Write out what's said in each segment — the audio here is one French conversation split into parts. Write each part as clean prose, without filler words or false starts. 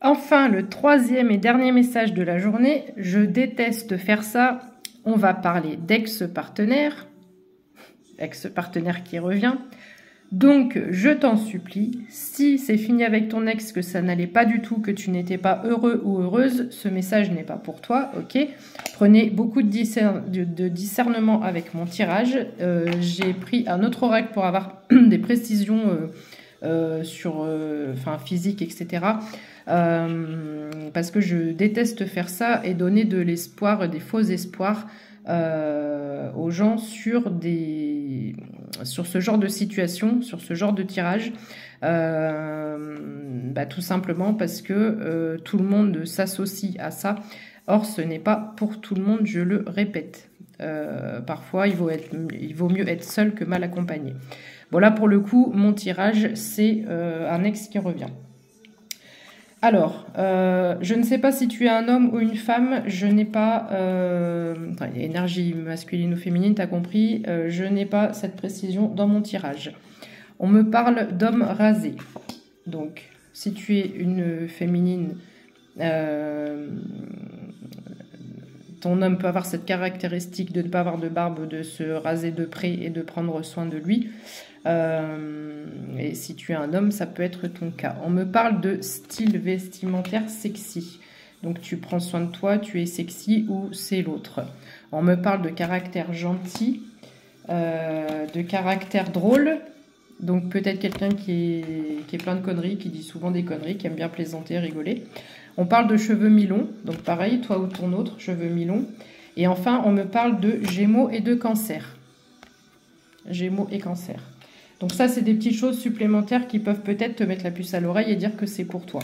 Enfin, le troisième et dernier message de la journée, je déteste faire ça. On va parler d'ex-partenaire, ex-partenaire qui revient. Donc, je t'en supplie, si c'est fini avec ton ex, que ça n'allait pas du tout, que tu n'étais pas heureux ou heureuse, ce message n'est pas pour toi, ok? Prenez beaucoup de discernement avec mon tirage. J'ai pris un autre oracle pour avoir des précisions sur physique, etc. Parce que je déteste faire ça et donner de l'espoir, des faux espoirs aux gens sur ce genre de situation, sur ce genre de tirage, tout simplement parce que tout le monde s'associe à ça. Or, ce n'est pas pour tout le monde, je le répète. Parfois, il vaut mieux être seul que mal accompagné. Bon, là, pour le coup, mon tirage, c'est un ex qui revient. Alors, je ne sais pas si tu es un homme ou une femme, je n'ai pas... énergie masculine ou féminine, t'as compris, je n'ai pas cette précision dans mon tirage. On me parle d'homme rasé. Donc, si tu es une féminine, ton homme peut avoir cette caractéristique de ne pas avoir de barbe, de se raser de près et de prendre soin de lui. Et si tu es un homme, ça peut être ton cas. On me parle de style vestimentaire sexy. Donc tu prends soin de toi, tu es sexy ou c'est l'autre. On me parle de caractère gentil, de caractère drôle. Donc peut-être quelqu'un qui est plein de conneries, qui dit souvent des conneries, qui aime bien plaisanter, rigoler. On parle de cheveux mi-longs. Donc pareil, toi ou ton autre, cheveux mi-longs. Et enfin, on me parle de Gémeaux et de Cancer. Gémeaux et Cancer. Donc ça, c'est des petites choses supplémentaires qui peuvent peut-être te mettre la puce à l'oreille et dire que c'est pour toi.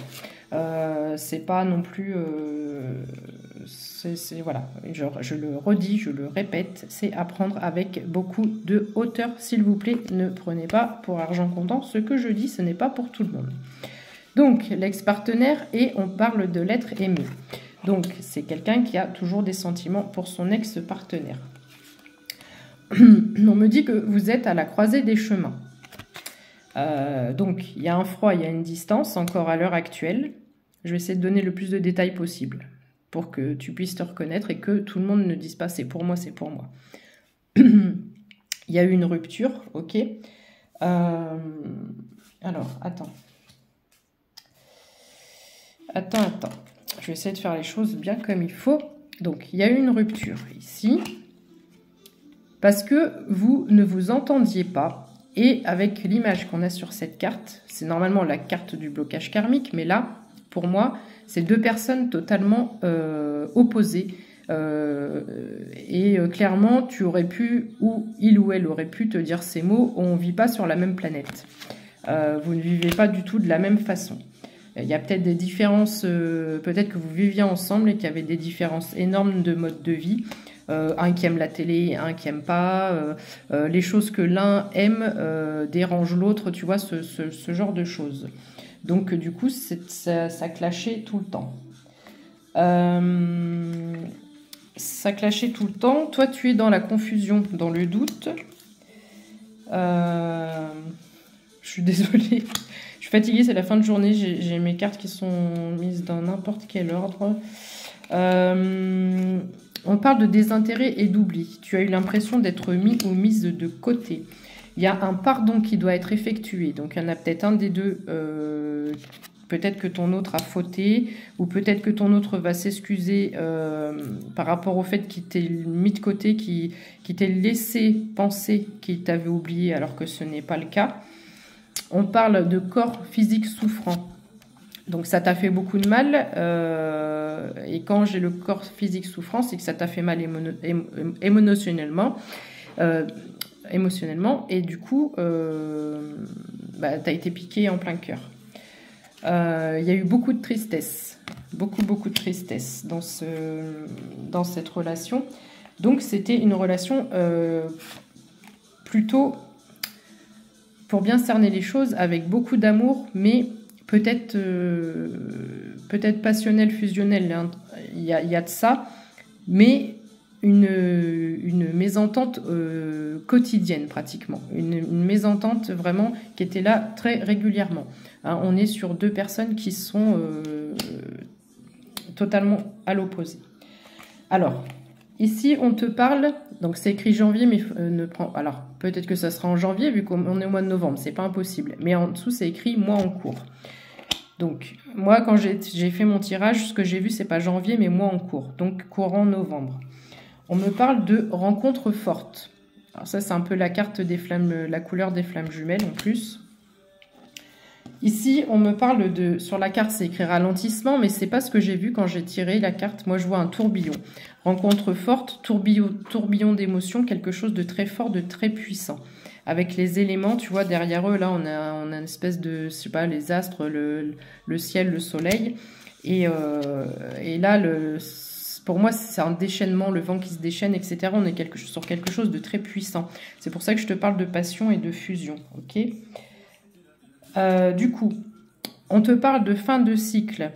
C'est pas non plus... voilà, je le redis, je le répète, c'est à prendre avec beaucoup de hauteur, s'il vous plaît. Ne prenez pas pour argent comptant ce que je dis, ce n'est pas pour tout le monde. Donc, l'ex-partenaire, et on parle de l'être aimé. Donc, c'est quelqu'un qui a toujours des sentiments pour son ex-partenaire. On me dit que vous êtes à la croisée des chemins. Donc, il y a un froid, il y a une distance, encore à l'heure actuelle. Je vais essayer de donner le plus de détails possible pour que tu puisses te reconnaître et que tout le monde ne dise pas c'est pour moi, c'est pour moi. Il y a eu une rupture, ok. Alors, attends. Je vais essayer de faire les choses bien comme il faut. Donc, il y a eu une rupture ici parce que vous ne vous entendiez pas. Et avec l'image qu'on a sur cette carte, c'est normalement la carte du blocage karmique, mais là, pour moi, c'est deux personnes totalement opposées. Clairement, tu aurais pu, ou il ou elle aurait pu te dire ces mots, on ne vit pas sur la même planète. Vous ne vivez pas du tout de la même façon. Il y a peut-être des différences, peut-être que vous viviez ensemble et qu'il y avait des différences énormes de mode de vie. Un qui aime la télé, un qui aime pas. Les choses que l'un aime dérangent l'autre, tu vois, ce genre de choses. Donc, du coup, ça clashait tout le temps. Ça clashait tout le temps. Toi, tu es dans la confusion, dans le doute. Je suis désolée. Je suis fatiguée, c'est la fin de journée. J'ai mes cartes qui sont mises dans n'importe quel ordre. On parle de désintérêt et d'oubli. Tu as eu l'impression d'être mis ou mise de côté. Il y a un pardon qui doit être effectué. Donc, il y en a peut-être un des deux. Peut-être que ton autre a fauté. Ou peut-être que ton autre va s'excuser par rapport au fait qu'il t'ait mis de côté, qu'il t'ait laissé penser qu'il t'avait oublié alors que ce n'est pas le cas. On parle de corps physique souffrant. Donc ça t'a fait beaucoup de mal, et quand j'ai le corps physique souffrant, c'est que ça t'a fait mal émotionnellement, et du coup, t'as été piqué en plein cœur. Il y a eu beaucoup de tristesse, beaucoup de tristesse dans cette relation. Donc c'était une relation plutôt, pour bien cerner les choses, avec beaucoup d'amour, mais peut-être passionnel, fusionnel, hein. Il y a de ça, mais une mésentente quotidienne pratiquement, une mésentente vraiment qui était là très régulièrement. Hein, on est sur deux personnes qui sont totalement à l'opposé. Alors, ici, on te parle, donc c'est écrit janvier, mais ne prends. Alors, peut-être que ça sera en janvier, vu qu'on est au mois de novembre, c'est pas impossible. Mais en dessous, c'est écrit mois en cours. Donc, moi, quand j'ai fait mon tirage, ce que j'ai vu, c'est pas janvier, mais mois en cours. Donc, courant novembre. On me parle de rencontres fortes. Alors ça, c'est un peu la carte des flammes, la couleur des flammes jumelles en plus. Ici, on me parle de... Sur la carte, c'est écrit ralentissement, mais c'est pas ce que j'ai vu quand j'ai tiré la carte. Moi, je vois un tourbillon. Rencontre forte, tourbillon d'émotions, quelque chose de très fort, de très puissant. Avec les éléments, tu vois, derrière eux, là, on a une espèce de, je sais pas, les astres, le ciel, le soleil. Et là, pour moi, c'est un déchaînement, le vent qui se déchaîne, etc. On est sur quelque chose de très puissant. C'est pour ça que je te parle de passion et de fusion, ok ? Du coup, on te parle de fin de cycle.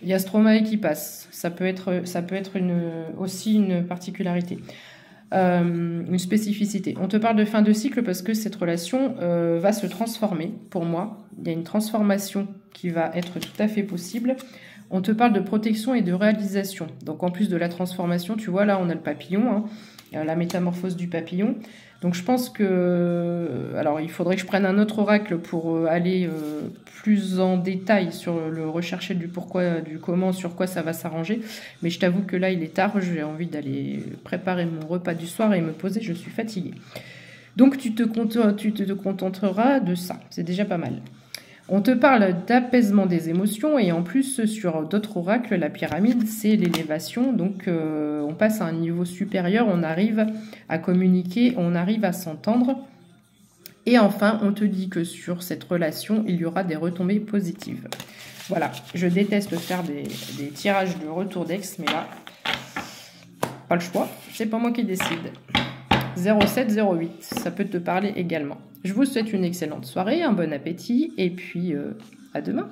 Il y a Stromae qui passe. Ça peut être aussi une particularité, une spécificité. On te parle de fin de cycle parce que cette relation va se transformer. Pour moi, il y a une transformation qui va être tout à fait possible. On te parle de protection et de réalisation. Donc en plus de la transformation, tu vois, là, on a le papillon, hein, la métamorphose du papillon. Donc je pense que... Alors il faudrait que je prenne un autre oracle pour aller plus en détail sur le rechercher du pourquoi, du comment, sur quoi ça va s'arranger. Mais je t'avoue que là il est tard, j'ai envie d'aller préparer mon repas du soir et me poser, je suis fatiguée. Donc tu te contenteras de ça, c'est déjà pas mal. On te parle d'apaisement des émotions et en plus sur d'autres oracles, la pyramide, c'est l'élévation. Donc on passe à un niveau supérieur, on arrive à communiquer, on arrive à s'entendre. Et enfin, on te dit que sur cette relation, il y aura des retombées positives. Voilà, je déteste faire des tirages de retour d'ex, mais là, pas le choix, c'est pas moi qui décide. 0708, ça peut te parler également. Je vous souhaite une excellente soirée, un bon appétit et puis à demain.